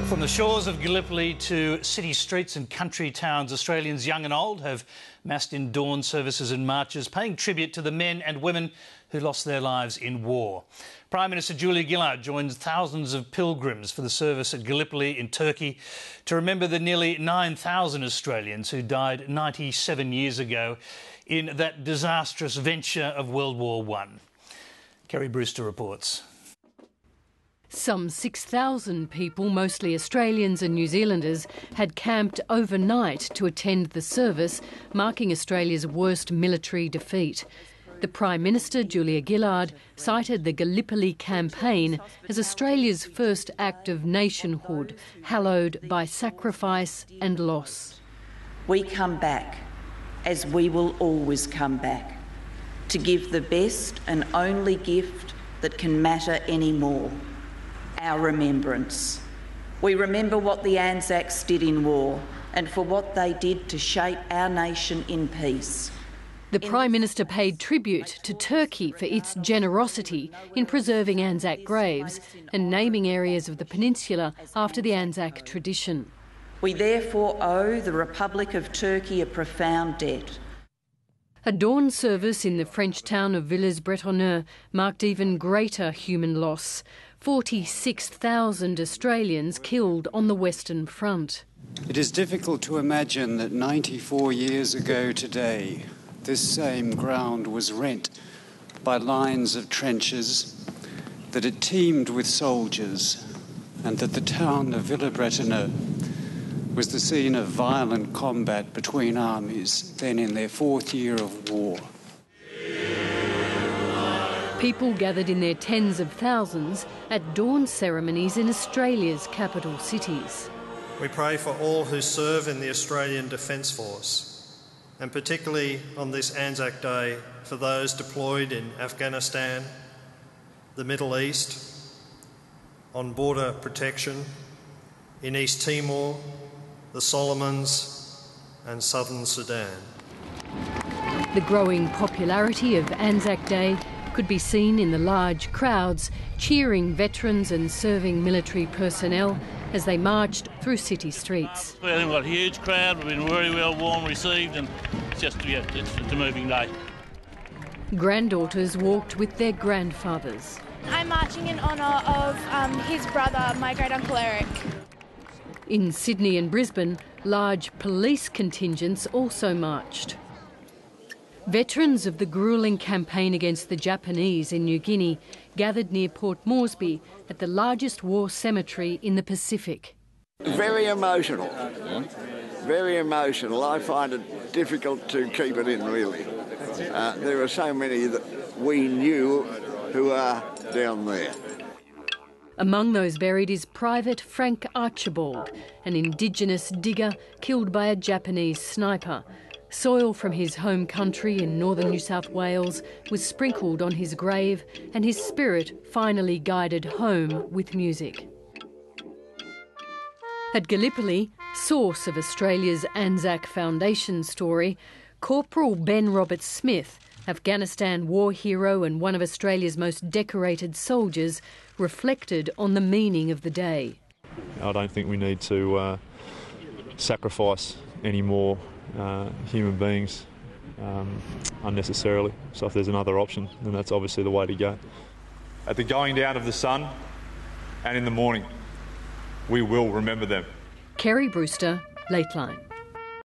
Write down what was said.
From the shores of Gallipoli to city streets and country towns, Australians young and old have massed in dawn services and marches, paying tribute to the men and women who lost their lives in war. Prime Minister Julia Gillard joins thousands of pilgrims for the service at Gallipoli in Turkey to remember the nearly 9,000 Australians who died 97 years ago in that disastrous venture of World War I. Kerry Brewster reports. Some 6,000 people, mostly Australians and New Zealanders, had camped overnight to attend the service, marking Australia's worst military defeat. The Prime Minister, Julia Gillard, cited the Gallipoli campaign as Australia's first act of nationhood, hallowed by sacrifice and loss. We come back, as we will always come back, to give the best and only gift that can matter anymore. Our remembrance. We remember what the Anzacs did in war and for what they did to shape our nation in peace. The Prime Minister paid tribute to Turkey for its generosity in preserving Anzac graves and naming areas of the peninsula after the Anzac tradition. We therefore owe the Republic of Turkey a profound debt. A dawn service in the French town of Villers-Bretonneux marked even greater human loss. 46,000 Australians killed on the Western Front. It is difficult to imagine that 94 years ago today, this same ground was rent by lines of trenches, that it teemed with soldiers, and that the town of Villers-Bretonneux was the scene of violent combat between armies, then in their fourth year of war. People gathered in their tens of thousands at dawn ceremonies in Australia's capital cities. We pray for all who serve in the Australian Defence Force, and particularly on this Anzac Day for those deployed in Afghanistan, the Middle East, on border protection, in East Timor, the Solomons and Southern Sudan. The growing popularity of Anzac Day could be seen in the large crowds cheering veterans and serving military personnel as they marched through city streets. I think we've got a huge crowd, we've been very well warm received, and it's a moving day. Granddaughters walked with their grandfathers. I'm marching in honour of his brother, my great-uncle Eric. In Sydney and Brisbane, large police contingents also marched. Veterans of the gruelling campaign against the Japanese in New Guinea gathered near Port Moresby at the largest war cemetery in the Pacific. Very emotional. Very emotional. I find it difficult to keep it in, really. There are so many that we knew who are down there. Among those buried is Private Frank Archibald, an Indigenous digger killed by a Japanese sniper. Soil from his home country in northern New South Wales was sprinkled on his grave, and his spirit finally guided home with music. At Gallipoli, source of Australia's Anzac Foundation story, Corporal Ben Roberts-Smith, Afghanistan war hero and one of Australia's most decorated soldiers, reflected on the meaning of the day. I don't think we need to sacrifice any more human beings unnecessarily. So if there's another option, then that's obviously the way to go. At the going down of the sun and in the morning, we will remember them. Kerry Brewster, Lateline.